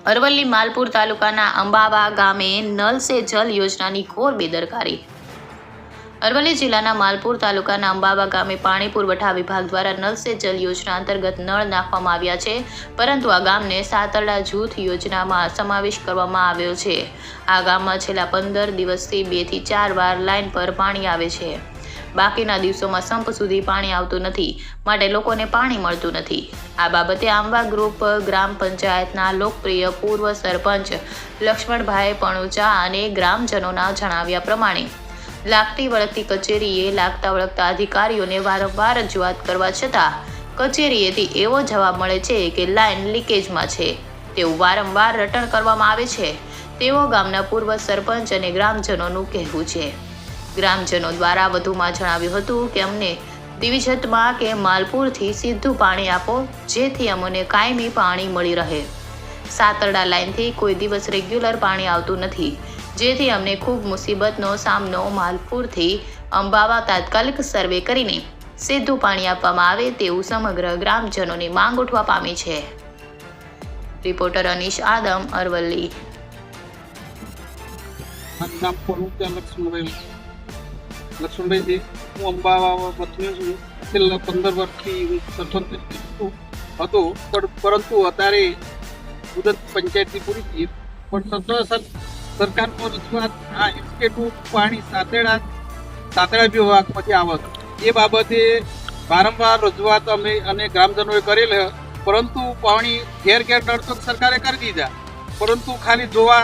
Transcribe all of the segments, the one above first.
અરવલ્લી માલપુર તાલુકાના અંબાવા ગામે નલ સે જલ યોજનાની ઘોર બેદરકારી। અરવલ્લી જિલ્લાના માલપુર તાલુકાના અંબાવા ગામે પાણી પુરવઠા વિભાગ દ્વારા નલ સે જલ યોજના અંતર્ગત નળ નાખવામાં આવ્યા છે, પરંતુ આ ગામને સાતરડા જૂથ યોજનામાં સમાવેશ કરવામાં આવ્યો છે। આ ગામમાં છેલ્લા 15 દિવસથી 2 થી 4 વાર લાઇન પર પાણી આવે છે। બાકીના દિવસોમાં સંપ સુધી પાણી આવતું નથી, માટે લોકોને પાણી મળતું નથી। આ બાબતે આંબા ગ્રુપ ગ્રામ પંચાયતના લોકપ્રિય પૂર્વ સરપંચ લક્ષ્મણભાઈ પણુચા અને ગ્રામજનોના જણાવ્યા પ્રમાણે લાગતી વળગતી કચેરીએ લાગતા વળગતા અધિકારીઓને વારંવાર રજૂઆત કરવા છતાં કચેરીએથી એવો જવાબ મળે છે કે લાઇન લીકેજમાં છે તેવું વારંવાર રટણ કરવામાં આવે છે તેવો ગામના પૂર્વ સરપંચ અને ગ્રામજનોનું કહેવું છે। ગ્રામજનો દ્વારા વધુમાં જણાવ્યું હતું કે અમને દિવિજતમાં કે માલપુરથી સીધું પાણી આપો, જેથી અમને કાયમી પાણી મળી રહે। સાતરડા લાઇનથી કોઈ દિવસ રેગ્યુલર પાણી આવતું નથી, જેથી અમને ખૂબ મુસીબતનો સામનો માલપુરથી અંબાવા તાત્કાલિક સર્વે કરીને સીધું પાણી આપવામાં આવે તેવું સમગ્ર ગ્રામજનોની માંગ ઉઠવા પામી છે। રિપોર્ટર અનીશ આદમ, અરવલ્લી। લક્ષ્મણભાઈ, હું અંબાવા વતની છું। છેલ્લા 15 વર્ષથી સરપંચ હતો, પરંતુ અત્યારે મુદત પંચાયતની પૂરી થઈ, પણ સરકારનો રજૂઆત આ એસકે2 પાણી સાતેડા વિભાગ પછી આવત એ બાબતે વારંવાર રજૂઆત અમે અને ગ્રામજનોએ કરેલ, પરંતુ પાણી ઘેર ઘેર નળ તો સરકારે કરી દીધા, પરંતુ ખાલી જોવા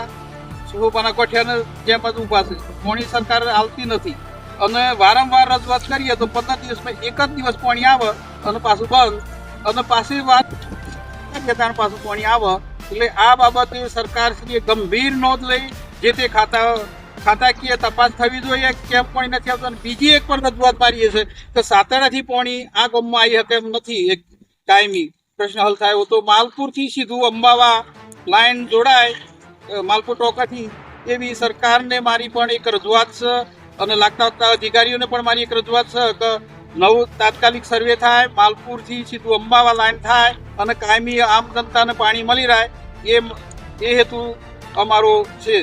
સુભાના કોઠિયાને જેમ જ ઊભા છે, પાણી સરકાર આવતી નથી। અને વારંવાર રજૂઆત કરીએ તો 15 દિવસમાં એક જ દિવસ પાણી આવે અને પાછું બંધ, અને પાછી વાત કરીએ ત્યારે પાછું પાણી આવે। એટલે આ બાબતે સરકારશ્રીએ ગંભીર નોંધ લઈ જે તે ખાતાકીય તપાસ થવી જોઈએ, કેમ પાણી નથી આવતું। અને બીજી એક પણ રજૂઆત મારીએ છીએ કે સાતરડાથી પાણી આ ગામમાં આવી શકે એમ નથી, એક કાયમી પ્રશ્ન હલ થાય તો માલપુરથી સીધું અંબાવા લાઇન જોડાય માલપુર ટોકાથી, એવી સરકારને મારી પણ એક રજૂઆત છે। અને લાગતા અધિકારીઓને પણ મારી એક રજૂઆત છે કે નવું તાત્કાલિક સર્વે થાય, માલપુરથી સીધું અંબાવા લાઇન થાય અને કાયમી આમ જનતાને પાણી મળી રહે, એ હેતુ અમારો છે।